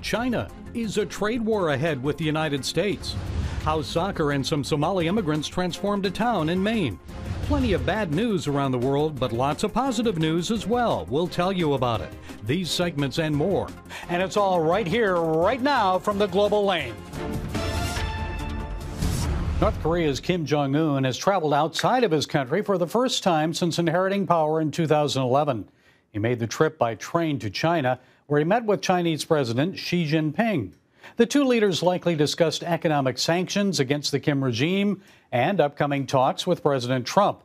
China. Is a trade war ahead with the United States? How soccer and some Somali immigrants transformed a town in Maine. Plenty of bad news around the world, but lots of positive news as well. We'll tell you about it. These segments and more. And it's all right here, right now, from the Global Lane. North Korea's Kim Jongun has traveled outside of his country for the first time since inheriting power in 2011. He made the trip by train to China, where he met with Chinese President Xi Jinping. The two leaders likely discussed economic sanctions against the Kim regime and upcoming talks with President Trump.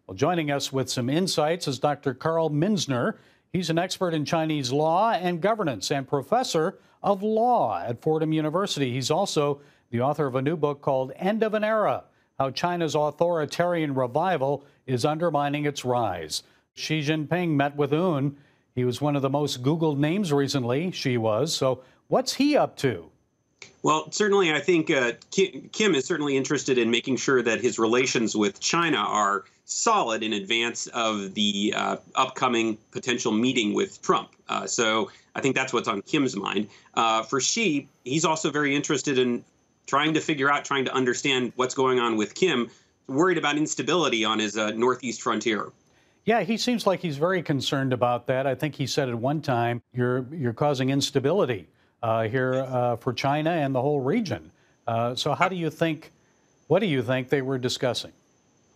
Well, joining us with some insights is Dr. Carl Minzner. He's an expert in Chinese law and governance and professor of law at Fordham University. He's also the author of a new book called End of an Era: How China's Authoritarian Revival is Undermining Its Rise. Xi Jinping met with Yoon. He was one of the most Googled names recently, Xi was. So what's he up to? Well, certainly, I think Kim is certainly interested in making sure that his relations with China are solid in advance of the upcoming potential meeting with Trump. So I think that's what's on Kim's mind. For Xi, he's also very interested in trying to understand what's going on with Kim, worried about instability on his northeast frontier. Yeah, he seems like he's very concerned about that. I think he said at one time, you're causing instability here for China and the whole region. So what do you think they were discussing?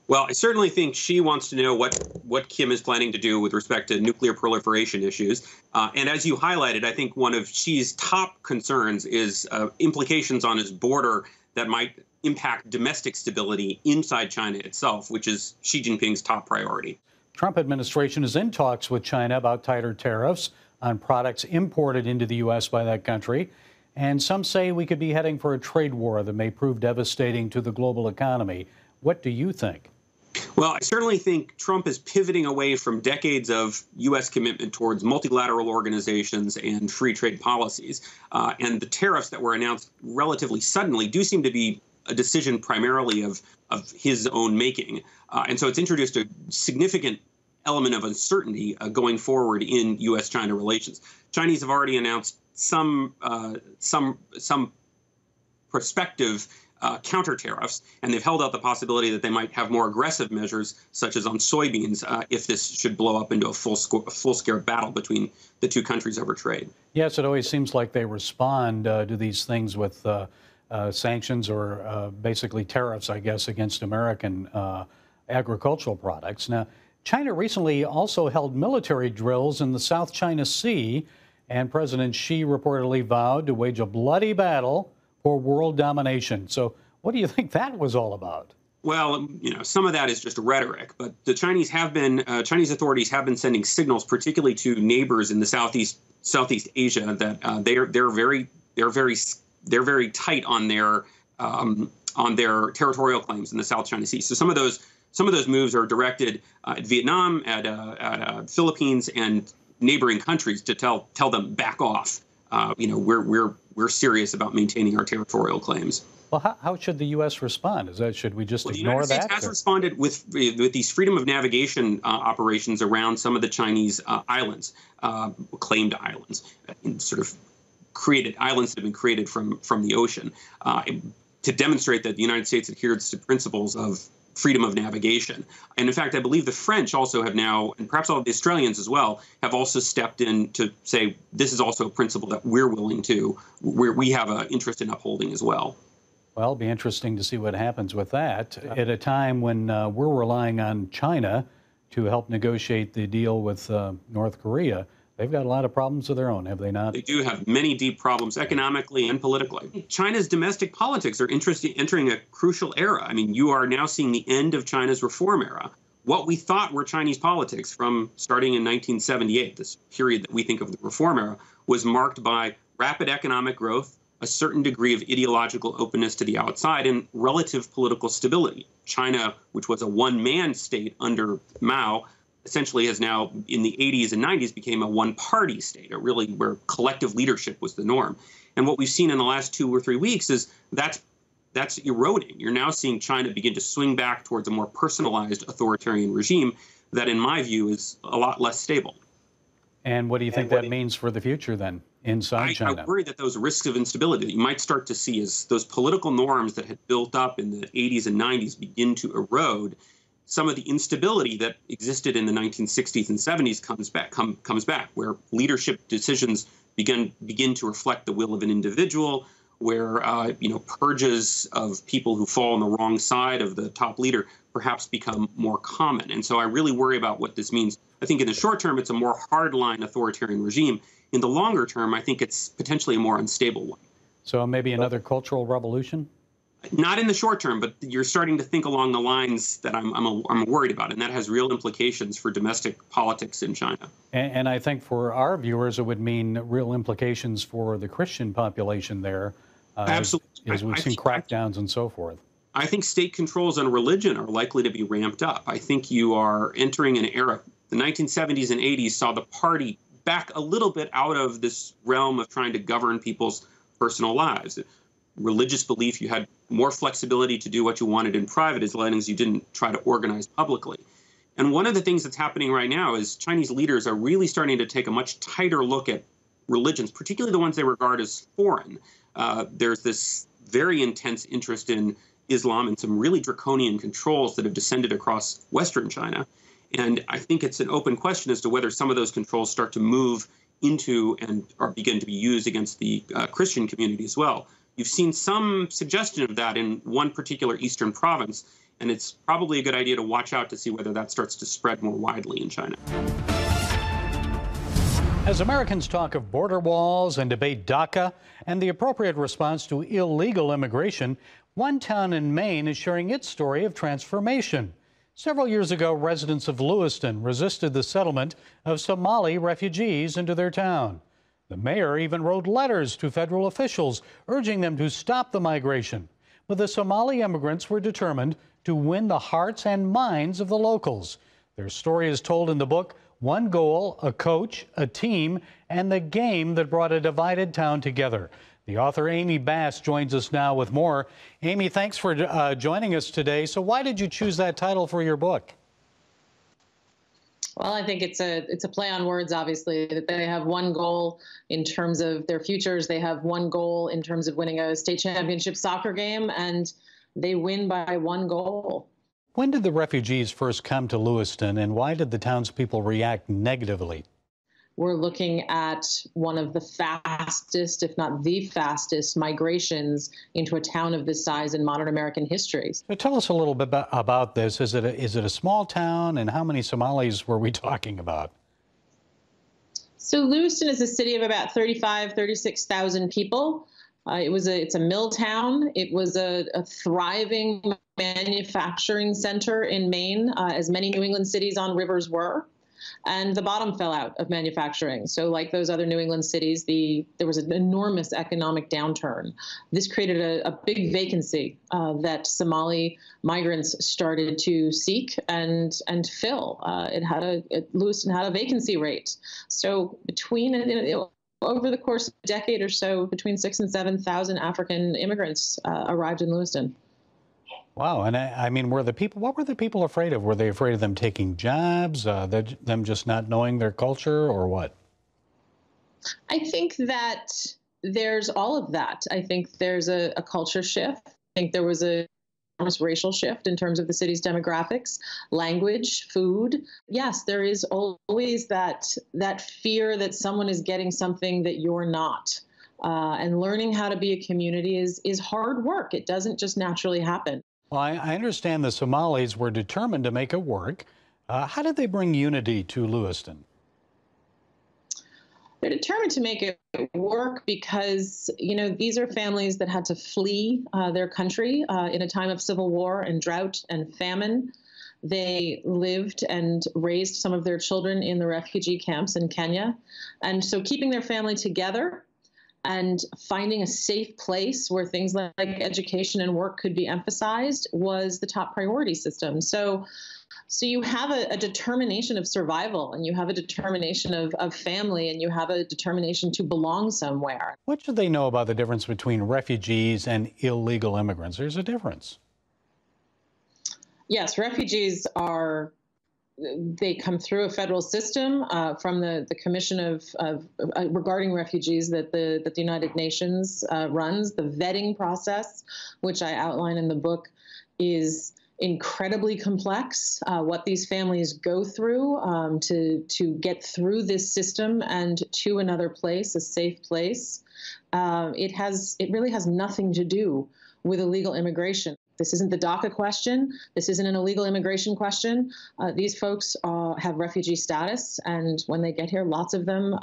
Well, I certainly think Xi wants to know what Kim is planning to do with respect to nuclear proliferation issues. And as you highlighted, I think one of Xi's top concerns is implications on his border that might impact domestic stability inside China itself, which is Xi Jinping's top priority. Trump administration is in talks with China about tighter tariffs on products imported into the U.S. by that country. And some say we could be heading for a trade war that may prove devastating to the global economy. What do you think? Well, I certainly think Trump is pivoting away from decades of U.S. commitment towards multilateral organizations and free trade policies. And the tariffs that were announced relatively suddenly do seem to be a decision primarily of his own making. And so it's introduced a significant element of uncertainty going forward in U.S.-China relations. Chinese have already announced some prospective counter tariffs, and they've held out the possibility that they might have more aggressive measures, such as on soybeans, if this should blow up into a full-scale battle between the two countries over trade. Yes, it always seems like they respond to these things with sanctions or basically tariffs, I guess, against American agricultural products. Now, China recently also held military drills in the South China Sea, and President Xi reportedly vowed to wage a bloody battle for world domination. So what do you think that was all about? Well, some of that is just rhetoric, but the Chinese authorities have been sending signals, particularly to neighbors in the Southeast Asia, that they're very tight on their territorial claims in the South China Sea. So some of those moves are directed at Vietnam, at Philippines, and neighboring countries to tell them back off. We're serious about maintaining our territorial claims. Well, how should the U.S. respond? Should we just ignore that? The United States has responded with these freedom of navigation operations around some of the Chinese islands, claimed islands, sort of created islands that have been created from the ocean, to demonstrate that the United States adheres to principles of freedom of navigation. And in fact, I believe the French also have now, and perhaps all of the Australians as well, have also stepped in to say this is also a principle that we have an interest in upholding as well. Well, it'll be interesting to see what happens with that at a time when we're relying on China to help negotiate the deal with North Korea. They've got a lot of problems of their own, have they not? They do have many deep problems economically and politically. China's domestic politics are entering a crucial era. I mean, you are now seeing the end of China's reform era. What we thought were Chinese politics from starting in 1978, this period that we think of the reform era, was marked by rapid economic growth, a certain degree of ideological openness to the outside, and relative political stability. China, which was a one-man state under Mao, essentially has now, in the 80s and 90s, became a one-party state, really where collective leadership was the norm. And what we've seen in the last 2 or 3 weeks is that's eroding. You're now seeing China begin to swing back towards a more personalized authoritarian regime that, in my view, is a lot less stable. And what do you think that means for the future then inside China? I worry that those risks of instability that you might start to see as those political norms that had built up in the 80s and 90s begin to erode. Some of the instability that existed in the 1960s and 70s comes back, where leadership decisions begin to reflect the will of an individual, where purges of people who fall on the wrong side of the top leader perhaps become more common. And so I really worry about what this means. I think in the short term, it's a more hardline authoritarian regime. In the longer term, I think it's potentially a more unstable one. So maybe another cultural revolution? Not in the short term, but you're starting to think along the lines that I'm worried about, and that has real implications for domestic politics in China. And I think for our viewers, it would mean real implications for the Christian population there. Absolutely. As we've seen crackdowns and so forth. I think state controls on religion are likely to be ramped up. I think you are entering an era. The 1970s and 80s saw the party back a little bit out of this realm of trying to govern people's personal lives. Religious belief, you had more flexibility to do what you wanted in private as long as you didn't try to organize publicly. And one of the things that's happening right now is Chinese leaders are really starting to take a much tighter look at religions, particularly the ones they regard as foreign. There's this very intense interest in Islam and some really draconian controls that have descended across Western China. And I think it's an open question as to whether some of those controls start to move into and or begin to be used against the Christian community as well. You've seen some suggestion of that in one particular eastern province, and it's probably a good idea to watch out to see whether that starts to spread more widely in China. As Americans talk of border walls and debate DACA and the appropriate response to illegal immigration, one town in Maine is sharing its story of transformation. Several years ago, residents of Lewiston resisted the settlement of Somali refugees into their town. The mayor even wrote letters to federal officials urging them to stop the migration. But the Somali immigrants were determined to win the hearts and minds of the locals. Their story is told in the book, One Goal, a Coach, a Team, and the Game That Brought a Divided Town Together. The author Amy Bass joins us now with more. Amy, thanks for joining us today. So why did you choose that title for your book? Well, I think it's a play on words, obviously, that they have one goal in terms of their futures. They have one goal in terms of winning a state championship soccer game, and they win by one goal. When did the refugees first come to Lewiston, and why did the townspeople react negatively? We're looking at one of the fastest, if not the fastest, migrations into a town of this size in modern American history. So tell us a little bit about this. Is it a small town, and how many Somalis were we talking about? So Lewiston is a city of about 36,000 people. It's a mill town. It was a thriving manufacturing center in Maine, as many New England cities on rivers were. And the bottom fell out of manufacturing. So like those other New England cities, there was an enormous economic downturn. This created a big vacancy that Somali migrants started to seek and fill. Lewiston had a vacancy rate. So over the course of a decade or so, between 6,000 and 7,000 African immigrants arrived in Lewiston. Wow. And I mean, what were the people afraid of? Were they afraid of them taking jobs, them just not knowing their culture, or what? I think that there's all of that. I think there's a culture shift. I think there was a racial shift in terms of the city's demographics, language, food. Yes, there is always that fear that someone is getting something that you're not. And learning how to be a community is hard work. It doesn't just naturally happen. Well, I understand the Somalis were determined to make it work. How did they bring unity to Lewiston? They're determined to make it work because, these are families that had to flee their country in a time of civil war and drought and famine. They lived and raised some of their children in the refugee camps in Kenya. And so keeping their family together and finding a safe place where things like education and work could be emphasized was the top priority system. So you have a determination of survival, and you have a determination of family, and you have a determination to belong somewhere. What should they know about the difference between refugees and illegal immigrants? There's a difference. Yes, refugees are they come through a federal system from the Commission of regarding refugees that the United Nations runs. The vetting process, which I outline in the book, is incredibly complex. What these families go through to get through this system and to another place, a safe place, it really has nothing to do with illegal immigration. This isn't the DACA question. This isn't an illegal immigration question. These folks have refugee status, and when they get here, lots of them,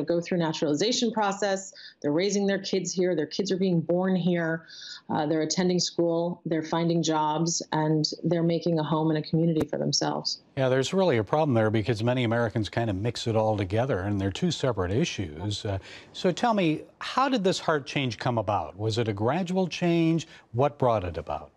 go through naturalization process. They're raising their kids here. Their kids are being born here. They're attending school. They're finding jobs, and they're making a home and a community for themselves. Yeah, there's really a problem there because many Americans kind of mix it all together, and they're two separate issues. So tell me, how did this heart change come about? Was it a gradual change? What brought it about?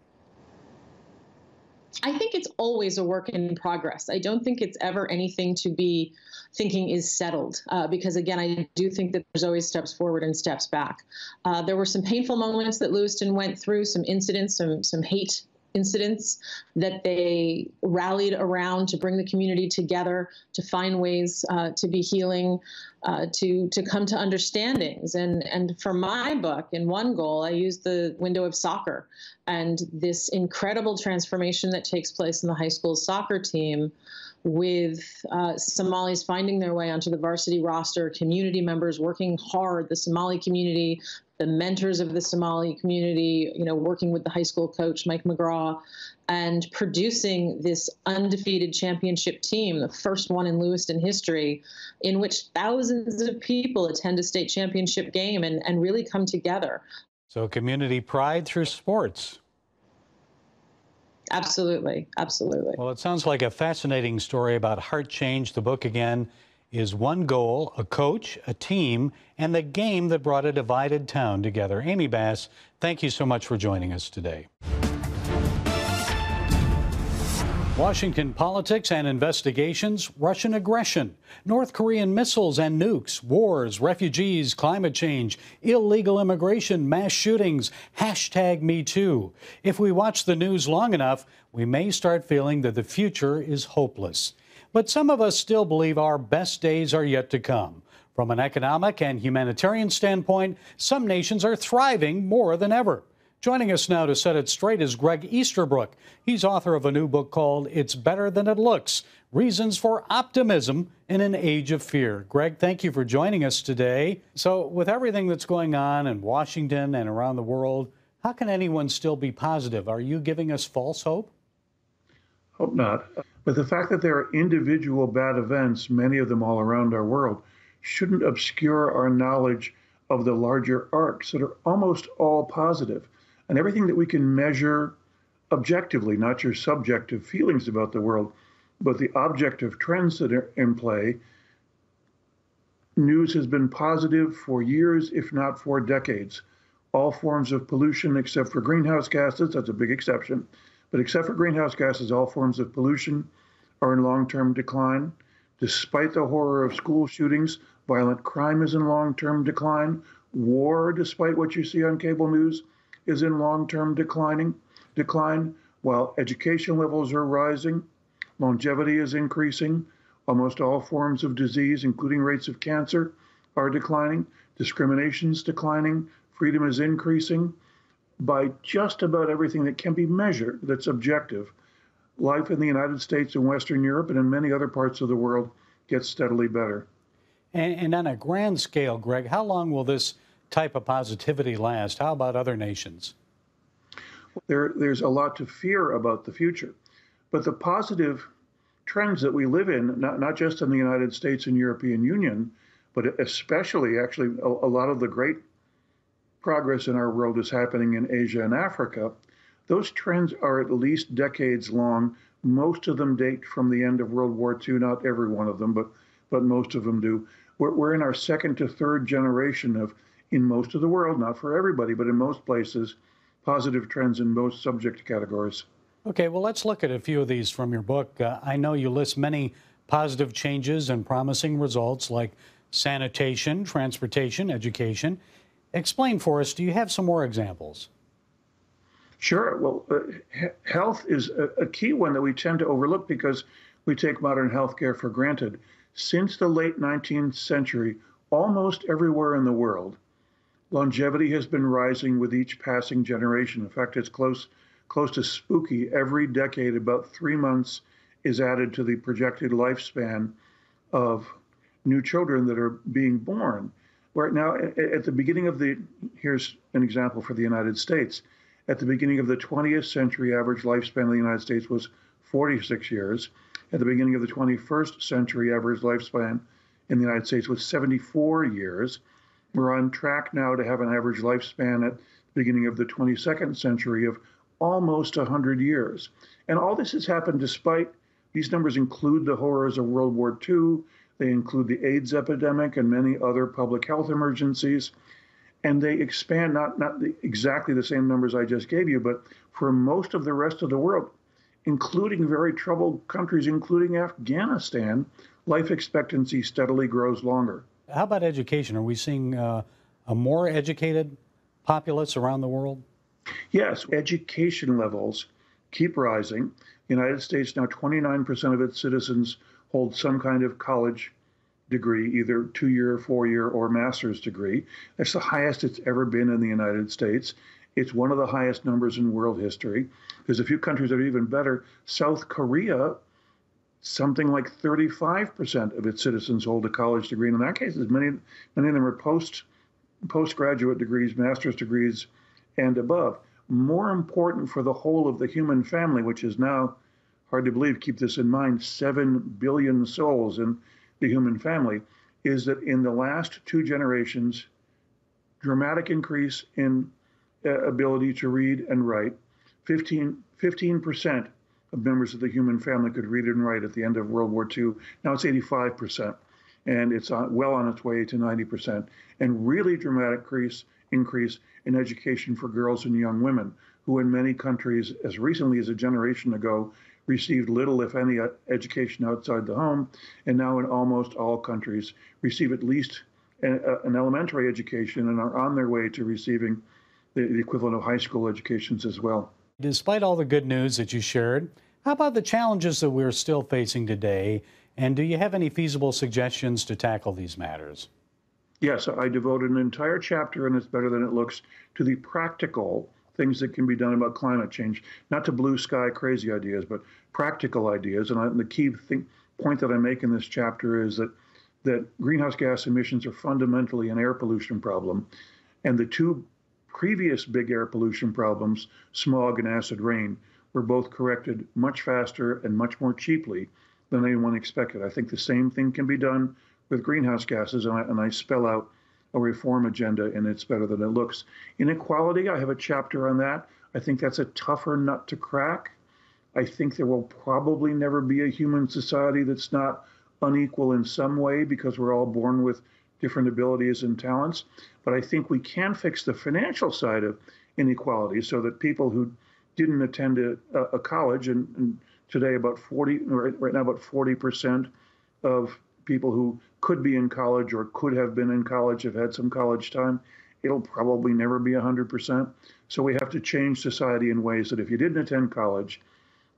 I think it's always a work in progress. I don't think it's ever anything to be thinking is settled, because, again, I do think that there's always steps forward and steps back. There were some painful moments that Lewiston went through, some incidents, some hate incidents that they rallied around to bring the community together, to find ways to be healing, to come to understandings. And for my book, in one goal, I used the window of soccer and this incredible transformation that takes place in the high school soccer team, with Somalis finding their way onto the varsity roster, community members working hard, the Somali community, the mentors of the Somali community, working with the high school coach, Mike McGraw, and producing this undefeated championship team, the first one in Lewiston history, in which thousands of people attend a state championship game and really come together. So community pride through sports. Absolutely. Absolutely. Well, it sounds like a fascinating story about heart change. The book, again, is One Goal, a coach, a team, and the game that brought a divided town together. Amy Bass, thank you so much for joining us today. Washington politics and investigations, Russian aggression, North Korean missiles and nukes, wars, refugees, climate change, illegal immigration, mass shootings, #MeToo. If we watch the news long enough, we may start feeling that the future is hopeless. But some of us still believe our best days are yet to come. From an economic and humanitarian standpoint, some nations are thriving more than ever. Joining us now to set it straight is Greg Easterbrook. He's author of a new book called It's Better Than It Looks, Reasons for Optimism in an Age of Fear. Greg, thank you for joining us today. So with everything that's going on in Washington and around the world, how can anyone still be positive? Are you giving us false hope? Hope not. But the fact that there are individual bad events, many of them all around our world, shouldn't obscure our knowledge of the larger arcs that are almost all positive. And everything that we can measure objectively, not your subjective feelings about the world, but the objective trends that are in play. News has been positive for years, if not for decades. All forms of pollution except for greenhouse gases, that's a big exception, but except for greenhouse gases, all forms of pollution are in long-term decline. Despite the horror of school shootings, violent crime is in long-term decline. War, despite what you see on cable news, is in long-term decline, while education levels are rising, longevity is increasing, almost all forms of disease, including rates of cancer, are declining, discrimination's declining, freedom is increasing. By just about everything that can be measured that's objective, life in the United States and Western Europe and in many other parts of the world gets steadily better. And on a grand scale, Greg, how long will this type of positivity last? How about other nations? There's a lot to fear about the future, but the positive trends that we live in, not just in the United States and European Union, but especially actually a lot of the great progress in our world is happening in Asia and Africa. Those trends are at least decades long. Most of them date from the end of World War II, not every one of them, but most of them do. We're in our second to third generation of, in most of the world, not for everybody, but in most places, positive trends in most subject categories. Okay, well, let's look at a few of these from your book. I know you list many positive changes and promising results like sanitation, transportation, education. Explain for us, do you have some more examples? Sure. Well, health is a key one that we tend to overlook because we take modern healthcare for granted. Since the late 19th century, almost everywhere in the world, longevity has been rising with each passing generation. In fact, it's close to spooky. Every decade, about 3 months is added to the projected lifespan of new children that are being born. Right now, at the beginning of here's an example for the United States. At the beginning of the 20th century, average lifespan of the United States was 46 years. At the beginning of the 21st century, average lifespan in the United States was 74 years. We're on track now to have an average lifespan at the beginning of the 22nd century of almost 100 years. And all this has happened despite, these numbers include the horrors of World War II, they include the AIDS epidemic and many other public health emergencies, and they expand not exactly the same numbers I just gave you, but for most of the rest of the world, including very troubled countries, including Afghanistan, life expectancy steadily grows longer. How about education? Are we seeing a more educated populace around the world? Yes, education levels keep rising. The United States now 29% of its citizens hold some kind of college degree, either 2-year, 4-year, or master's degree. That's the highest it's ever been in the United States. It's one of the highest numbers in world history. There's a few countries that are even better. South Korea, something like 35% of its citizens hold a college degree. And in that case, many of them are postgraduate degrees, master's degrees, and above. More important for the whole of the human family, which is now, hard to believe, keep this in mind, 7 billion souls in the human family, is that in the last 2 generations, dramatic increase in ability to read and write. 15% of members of the human family could read and write at the end of World War II. Now it's 85%, and it's well on its way to 90%. And really dramatic increase in education for girls and young women, who in many countries, as recently as a generation ago, received little, if any, education outside the home, and now in almost all countries receive at least an elementary education and are on their way to receiving the equivalent of high school educations as well. Despite all the good news that you shared, how about the challenges that we're still facing today? And do you have any feasible suggestions to tackle these matters? Yes, I devoted an entire chapter, and it's better than it looks, to the practical things that can be done about climate change, not to blue sky crazy ideas, but practical ideas. And the key point that I make in this chapter is that greenhouse gas emissions are fundamentally an air pollution problem. And the 2 previous big air pollution problems, smog and acid rain, were both corrected much faster and much more cheaply than anyone expected. I think the same thing can be done with greenhouse gases, and I spell out a reform agenda, and it's better than it looks. Inequality, I have a chapter on that. I think that's a tougher nut to crack. I think there will probably never be a human society that's not unequal in some way, because we're all born with different abilities and talents. But I think we can fix the financial side of inequality so that people who didn't attend a college, and today right now about 40% of people who could be in college or could have been in college have had some college time. It'll probably never be 100%. So we have to change society in ways that if you didn't attend college,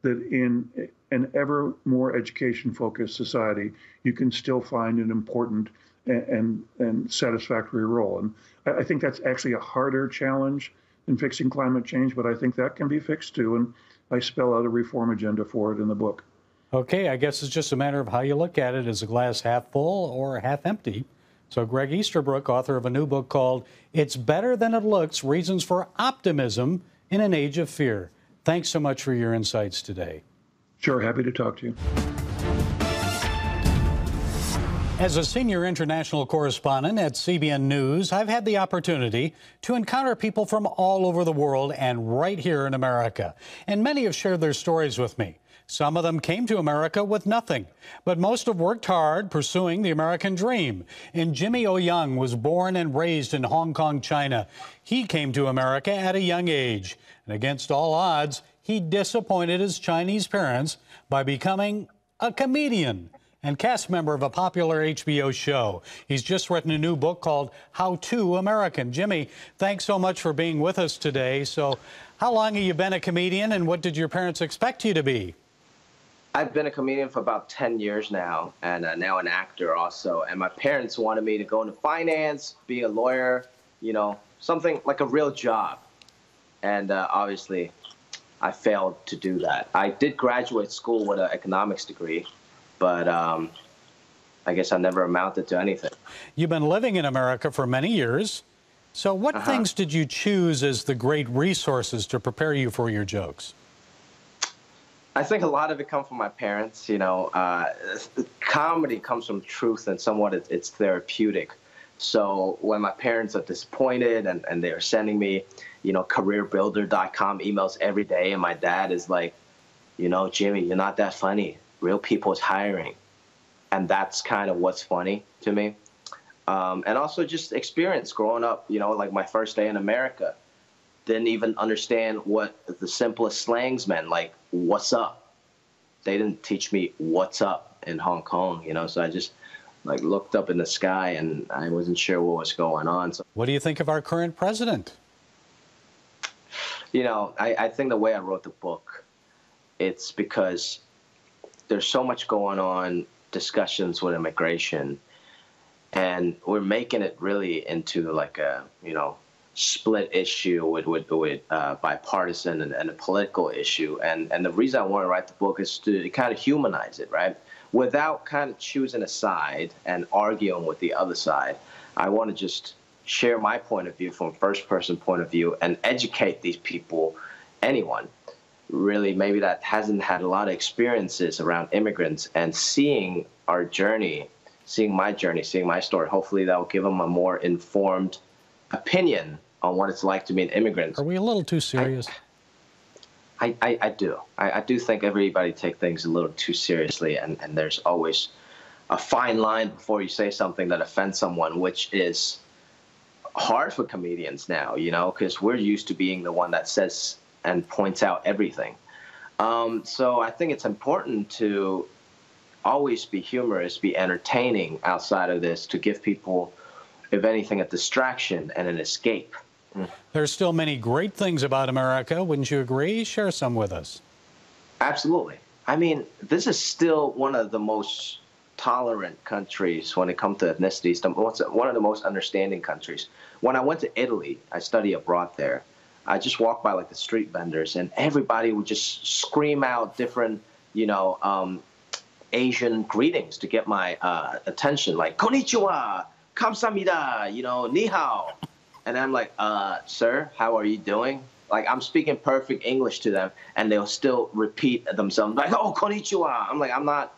that in an ever more education-focused society, you can still find an important and satisfactory role. And I think that's actually a harder challenge than fixing climate change, but I think that can be fixed too. And I spell out a reform agenda for it in the book. Okay, I guess it's just a matter of how you look at it. Is a glass half full or half empty? So Greg Easterbrook, author of a new book called It's Better Than It Looks, Reasons for Optimism in an Age of Fear. Thanks so much for your insights today. Sure, happy to talk to you. As a senior international correspondent at CBN News, I've had the opportunity to encounter people from all over the world and right here in America. And many have shared their stories with me. Some of them came to America with nothing, but most have worked hard pursuing the American dream. And Jimmy O. Young was born and raised in Hong Kong, China. He came to America at a young age, and against all odds, he disappointed his Chinese parents by becoming a comedian and cast member of a popular HBO show. He's just written a new book called How to American. Jimmy, thanks so much for being with us today. So how long have you been a comedian, and what did your parents expect you to be? I've been a comedian for about 10 years now, and now an actor also. And my parents wanted me to go into finance, be a lawyer, something like a real job. And obviously, I failed to do that. I did graduate school with an economics degree, but I guess I never amounted to anything. You've been living in America for many years. So what things did you choose as the great resources to prepare you for your jokes? I think a lot of it comes from my parents. Comedy comes from truth, and somewhat it's therapeutic. So when my parents are disappointed and they're sending me, careerbuilder.com emails every day, and my dad is like, Jimmy, you're not that funny. Real people is hiring. And that's kind of what's funny to me. And also just experience growing up, like my first day in America. Didn't even understand what the simplest slangs meant, like what's up. They didn't teach me what's up in Hong Kong, so I just looked up in the sky and I wasn't sure what was going on. So, what do you think of our current president? I think the way I wrote the book, it's because there's so much going on, discussions with immigration, and we're making it really into like a, split issue with bipartisan and a political issue. And the reason I want to write the book is to kind of humanize it, right? Without kind of choosing a side and arguing with the other side. I want to just share my point of view from a first-person point of view and educate these people, anyone, really maybe that hasn't had a lot of experiences around immigrants, and seeing our journey, seeing my story. Hopefully that will give them a more informed opinion on what it's like to be an immigrant. Are we a little too serious? I do. I do think everybody takes things a little too seriously, and there's always a fine line before you say something that offends someone, which is hard for comedians now, because we're used to being the one that says and points out everything. So I think it's important to always be humorous, be entertaining outside of this, to give people, if anything, a distraction and an escape. There's still many great things about America, wouldn't you agree? Share some with us. Absolutely. I mean, this is still one of the most tolerant countries when it comes to ethnicities, one of the most understanding countries. When I went to Italy, I studied abroad there, I just walked by the street vendors, and everybody would just scream out different, Asian greetings to get my attention, like konnichiwa, kamsahamnida, ni hao. And I'm like, sir, how are you doing? Like, I'm speaking perfect English to them, and they'll still repeat themselves, like, oh, konnichiwa. I'm like, I'm not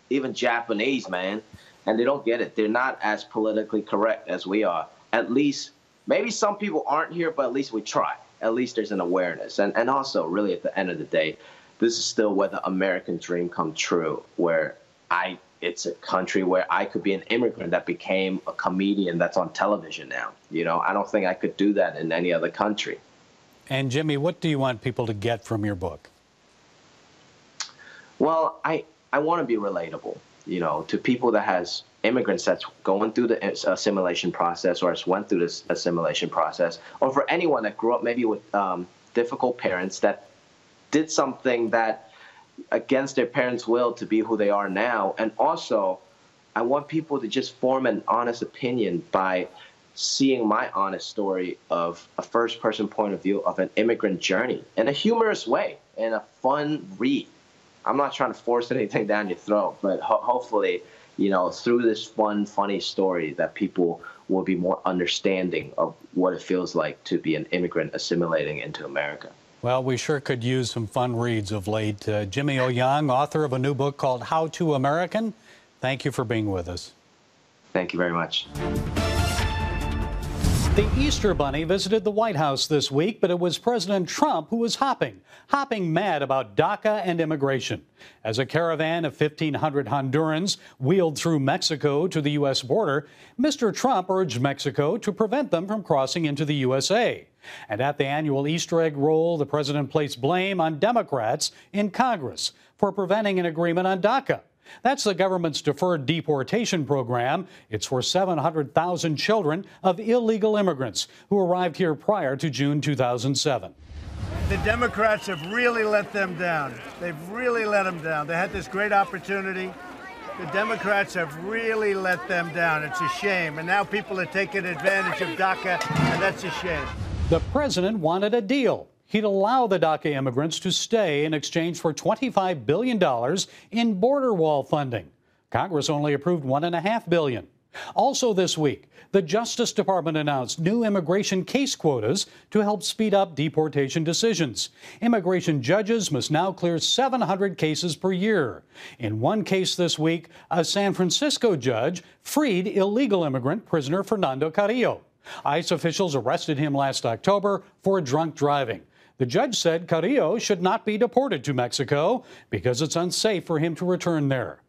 even Japanese, man. And they don't get it. They're not as politically correct as we are. At least, maybe some people aren't here, but at least we try. At least there's an awareness. And also, really, at the end of the day, this is still where the American dream comes true, where it's a country where I could be an immigrant that became a comedian that's on television now. I don't think I could do that in any other country. And Jimmy, what do you want people to get from your book? Well, I want to be relatable, to people that has immigrants that's going through the assimilation process, or has went through this assimilation process, or for anyone that grew up maybe with difficult parents that did something that against their parents' will to be who they are now. And also, I want people to just form an honest opinion by seeing my honest story of a first-person point of view of an immigrant journey in a humorous way, in a fun read. I'm not trying to force anything down your throat, but hopefully, through this fun, funny story, that people will be more understanding of what it feels like to be an immigrant assimilating into America. Well, we sure could use some fun reads of late. Jimmy O. Young, author of a new book called How to American. Thank you for being with us. Thank you very much. The Easter Bunny visited the White House this week, but it was President Trump who was hopping mad about DACA and immigration. As a caravan of 1,500 Hondurans wheeled through Mexico to the U.S. border, Mr. Trump urged Mexico to prevent them from crossing into the USA. And at the annual Easter egg roll, the president placed blame on Democrats in Congress for preventing an agreement on DACA. That's the government's deferred deportation program. It's for 700,000 children of illegal immigrants who arrived here prior to June 2007. The Democrats have really let them down. They've really let them down. They had this great opportunity. The Democrats have really let them down. It's a shame. And now people are taking advantage of DACA, and that's a shame. The president wanted a deal. He'd allow the DACA immigrants to stay in exchange for $25 billion in border wall funding. Congress only approved $1.5 billion. Also this week, the Justice Department announced new immigration case quotas to help speed up deportation decisions. Immigration judges must now clear 700 cases per year. In one case this week, a San Francisco judge freed illegal immigrant prisoner Fernando Carrillo. ICE officials arrested him last October for drunk driving. The judge said Carrillo should not be deported to Mexico because it's unsafe for him to return there.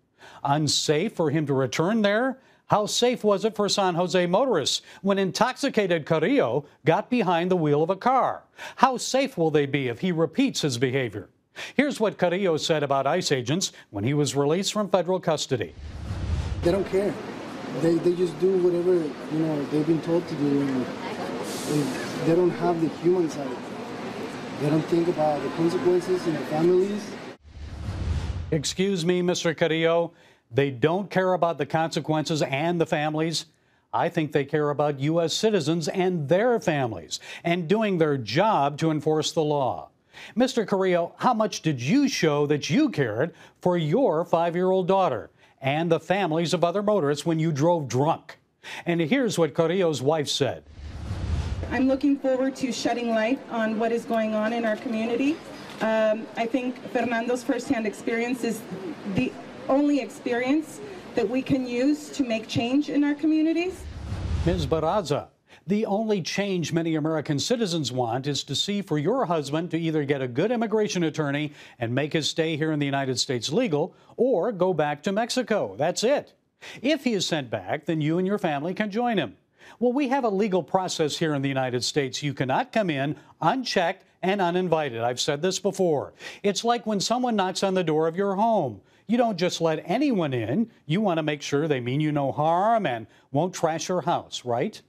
Unsafe for him to return there? How safe was it for San Jose motorists when intoxicated Carrillo got behind the wheel of a car? How safe will they be if he repeats his behavior? Here's what Carrillo said about ICE agents when he was released from federal custody. They don't care. They just do whatever, they've been told to do. And they don't have the human side. They don't think about the consequences in the families. Excuse me, Mr. Carrillo. They don't care about the consequences and the families. I think they care about U.S. citizens and their families and doing their job to enforce the law. Mr. Carrillo, how much did you show that you cared for your 5-year-old daughter and the families of other motorists when you drove drunk? And here's what Carrillo's wife said. I'm looking forward to shedding light on what is going on in our community. I think Fernando's firsthand experience is the only experience that we can use to make change in our communities. Ms. Barraza, the only change many American citizens want is to see for your husband to either get a good immigration attorney and make his stay here in the United States legal or go back to Mexico. That's it. If he is sent back, then you and your family can join him. Well, we have a legal process here in the United States. You cannot come in unchecked and uninvited. I've said this before. It's like when someone knocks on the door of your home. You don't just let anyone in. You want to make sure they mean you no harm and won't trash your house, right?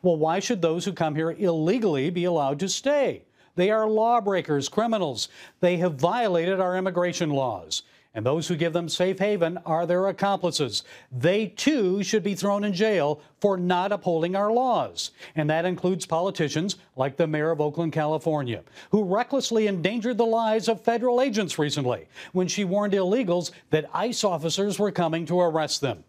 Well, why should those who come here illegally be allowed to stay? They are lawbreakers, criminals. They have violated our immigration laws. And those who give them safe haven are their accomplices. They, too, should be thrown in jail for not upholding our laws. And that includes politicians like the mayor of Oakland, California, who recklessly endangered the lives of federal agents recently when she warned illegals that ICE officers were coming to arrest them.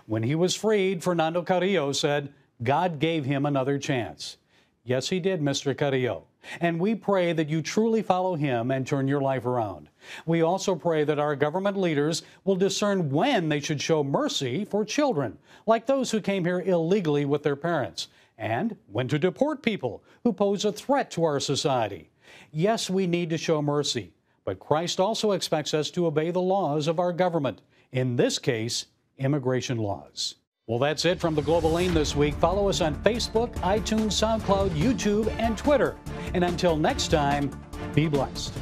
When he was freed, Fernando Carrillo said, God gave him another chance. Yes, he did, Mr. Carrillo. And we pray that you truly follow him and turn your life around. We also pray that our government leaders will discern when they should show mercy for children, like those who came here illegally with their parents, and when to deport people who pose a threat to our society. Yes, we need to show mercy, but Christ also expects us to obey the laws of our government, in this case, immigration laws. Well, that's it from the Global Lane this week. Follow us on Facebook, iTunes, SoundCloud, YouTube, and Twitter. And until next time, be blessed.